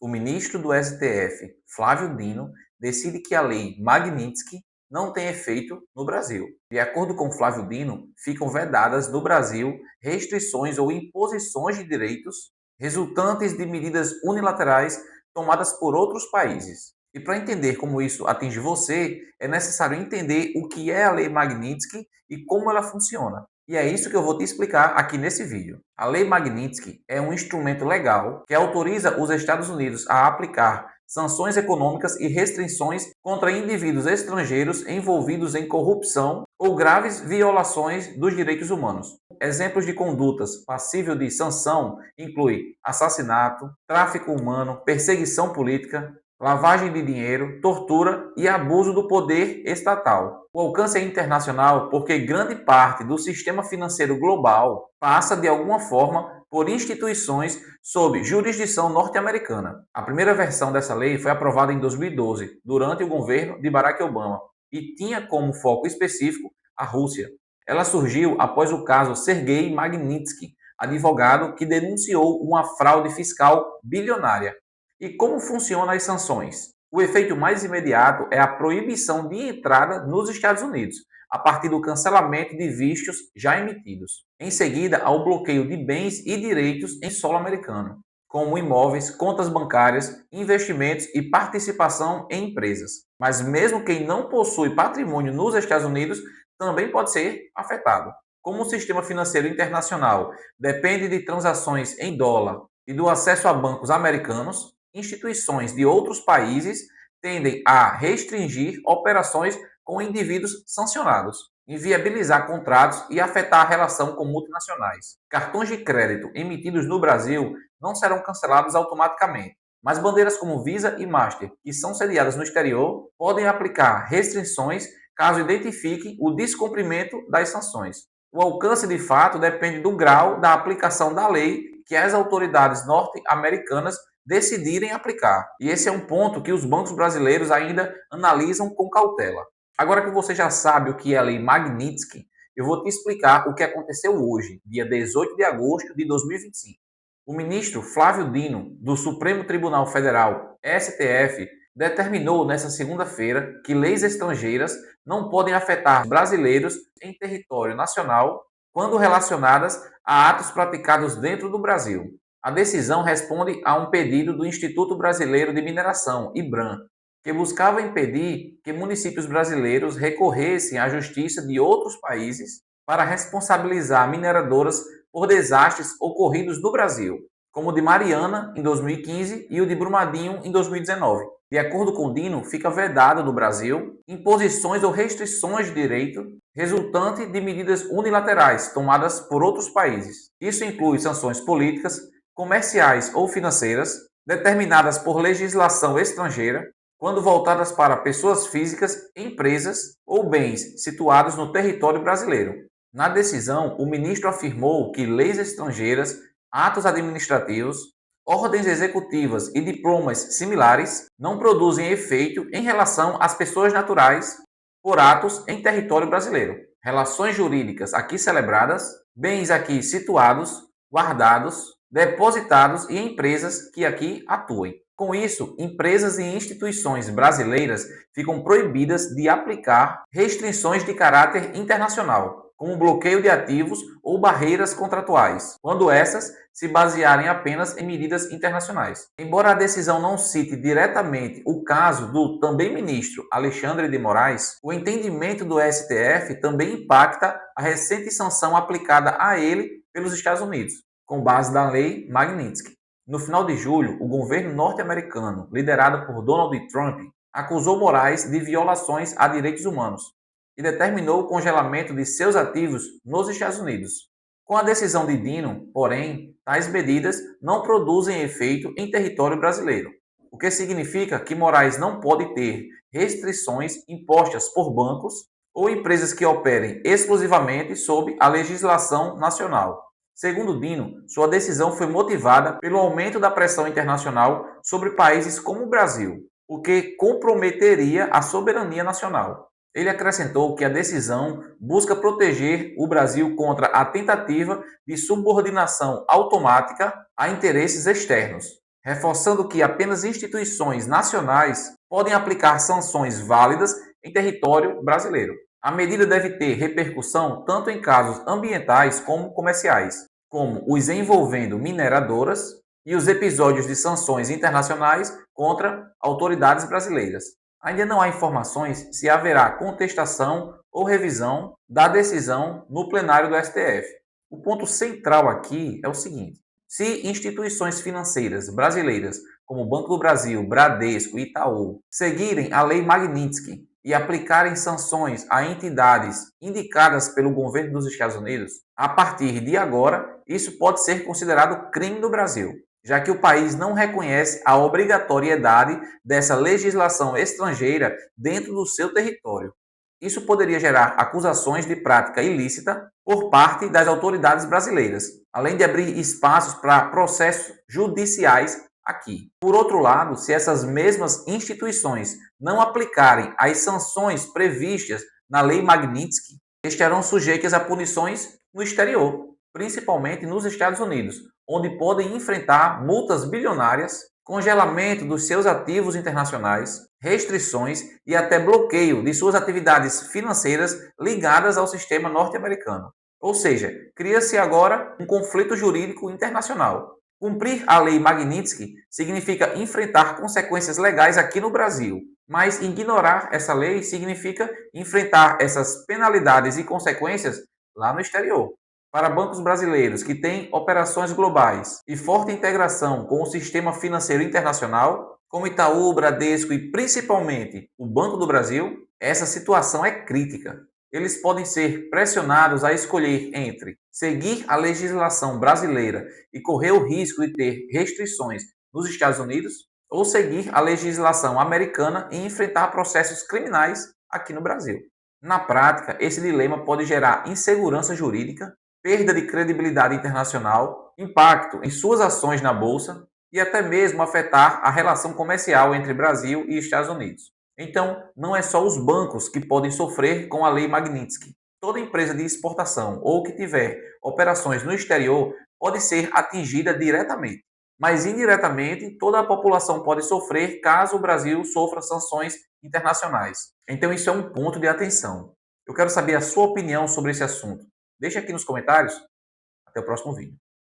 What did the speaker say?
o ministro do STF, Flávio Dino, decide que a Lei Magnitsky não tem efeito no Brasil. De acordo com Flávio Dino, ficam vedadas no Brasil restrições ou imposições de direitos resultantes de medidas unilaterais tomadas por outros países. E para entender como isso atinge você, é necessário entender o que é a Lei Magnitsky e como ela funciona. E é isso que eu vou te explicar aqui nesse vídeo. A Lei Magnitsky é um instrumento legal que autoriza os Estados Unidos a aplicar sanções econômicas e restrições contra indivíduos estrangeiros envolvidos em corrupção ou graves violações dos direitos humanos. Exemplos de condutas passíveis de sanção incluem assassinato, tráfico humano, perseguição política, lavagem de dinheiro, tortura e abuso do poder estatal. O alcance é internacional porque grande parte do sistema financeiro global passa, de alguma forma, por instituições sob jurisdição norte-americana. A primeira versão dessa lei foi aprovada em 2012, durante o governo de Barack Obama, e tinha como foco específico a Rússia. Ela surgiu após o caso Sergei Magnitsky, advogado que denunciou uma fraude fiscal bilionária. E como funcionam as sanções? O efeito mais imediato é a proibição de entrada nos Estados Unidos, a partir do cancelamento de vistos já emitidos. Em seguida, há o bloqueio de bens e direitos em solo americano, como imóveis, contas bancárias, investimentos e participação em empresas. Mas mesmo quem não possui patrimônio nos Estados Unidos também pode ser afetado. Como o sistema financeiro internacional depende de transações em dólar e do acesso a bancos americanos, instituições de outros países tendem a restringir operações com indivíduos sancionados, inviabilizar contratos e afetar a relação com multinacionais. Cartões de crédito emitidos no Brasil não serão cancelados automaticamente, mas bandeiras como Visa e Master, que são sediadas no exterior, podem aplicar restrições caso identifiquem o descumprimento das sanções. O alcance de fato depende do grau da aplicação da lei que as autoridades norte-americanas decidirem aplicar. E esse é um ponto que os bancos brasileiros ainda analisam com cautela. Agora que você já sabe o que é a Lei Magnitsky, eu vou te explicar o que aconteceu hoje, dia 18 de agosto de 2025. O ministro Flávio Dino, do Supremo Tribunal Federal, STF, determinou nesta segunda-feira que leis estrangeiras não podem afetar brasileiros em território nacional quando relacionadas a atos praticados dentro do Brasil. A decisão responde a um pedido do Instituto Brasileiro de Mineração, IBRAM, que buscava impedir que municípios brasileiros recorressem à justiça de outros países para responsabilizar mineradoras por desastres ocorridos no Brasil, como o de Mariana em 2015 e o de Brumadinho em 2019. De acordo com Dino, fica vedado no Brasil imposições ou restrições de direito resultante de medidas unilaterais tomadas por outros países. Isso inclui sanções políticas, comerciais ou financeiras, determinadas por legislação estrangeira, quando voltadas para pessoas físicas, empresas ou bens situados no território brasileiro. Na decisão, o ministro afirmou que leis estrangeiras, atos administrativos, ordens executivas e diplomas similares não produzem efeito em relação às pessoas naturais por atos em território brasileiro. Relações jurídicas aqui celebradas, bens aqui situados, guardados, depositados e empresas que aqui atuem. Com isso, empresas e instituições brasileiras ficam proibidas de aplicar restrições de caráter internacional, como bloqueio de ativos ou barreiras contratuais, quando essas se basearem apenas em medidas internacionais. Embora a decisão não cite diretamente o caso do também ministro Alexandre de Moraes, o entendimento do STF também impacta a recente sanção aplicada a ele pelos Estados Unidos, com base na Lei Magnitsky. No final de julho, o governo norte-americano, liderado por Donald Trump, acusou Moraes de violações a direitos humanos e determinou o congelamento de seus ativos nos Estados Unidos. Com a decisão de Dino, porém, tais medidas não produzem efeito em território brasileiro, o que significa que Moraes não pode ter restrições impostas por bancos ou empresas que operem exclusivamente sob a legislação nacional. Segundo Dino, sua decisão foi motivada pelo aumento da pressão internacional sobre países como o Brasil, o que comprometeria a soberania nacional. Ele acrescentou que a decisão busca proteger o Brasil contra a tentativa de subordinação automática a interesses externos, reforçando que apenas instituições nacionais podem aplicar sanções válidas em território brasileiro. A medida deve ter repercussão tanto em casos ambientais como comerciais, como os envolvendo mineradoras e os episódios de sanções internacionais contra autoridades brasileiras. Ainda não há informações se haverá contestação ou revisão da decisão no plenário do STF. O ponto central aqui é o seguinte: se instituições financeiras brasileiras, como o Banco do Brasil, Bradesco e Itaú, seguirem a Lei Magnitsky e aplicarem sanções a entidades indicadas pelo governo dos Estados Unidos, a partir de agora, isso pode ser considerado crime no Brasil, já que o país não reconhece a obrigatoriedade dessa legislação estrangeira dentro do seu território. Isso poderia gerar acusações de prática ilícita por parte das autoridades brasileiras, além de abrir espaços para processos judiciais aqui. Por outro lado, se essas mesmas instituições não aplicarem as sanções previstas na Lei Magnitsky, estarão sujeitas a punições no exterior, principalmente nos Estados Unidos, onde podem enfrentar multas bilionárias, congelamento dos seus ativos internacionais, restrições e até bloqueio de suas atividades financeiras ligadas ao sistema norte-americano. Ou seja, cria-se agora um conflito jurídico internacional. Cumprir a lei Magnitsky significa enfrentar consequências legais aqui no Brasil, mas ignorar essa lei significa enfrentar essas penalidades e consequências lá no exterior. Para bancos brasileiros que têm operações globais e forte integração com o sistema financeiro internacional, como Itaú, Bradesco e principalmente o Banco do Brasil, essa situação é crítica. Eles podem ser pressionados a escolher entre seguir a legislação brasileira e correr o risco de ter restrições nos Estados Unidos, ou seguir a legislação americana e enfrentar processos criminais aqui no Brasil. Na prática, esse dilema pode gerar insegurança jurídica, perda de credibilidade internacional, impacto em suas ações na bolsa e até mesmo afetar a relação comercial entre Brasil e Estados Unidos. Então, não é só os bancos que podem sofrer com a lei Magnitsky. Toda empresa de exportação ou que tiver operações no exterior pode ser atingida diretamente, mas indiretamente toda a população pode sofrer caso o Brasil sofra sanções internacionais. Então, isso é um ponto de atenção. Eu quero saber a sua opinião sobre esse assunto. Deixe aqui nos comentários. Até o próximo vídeo.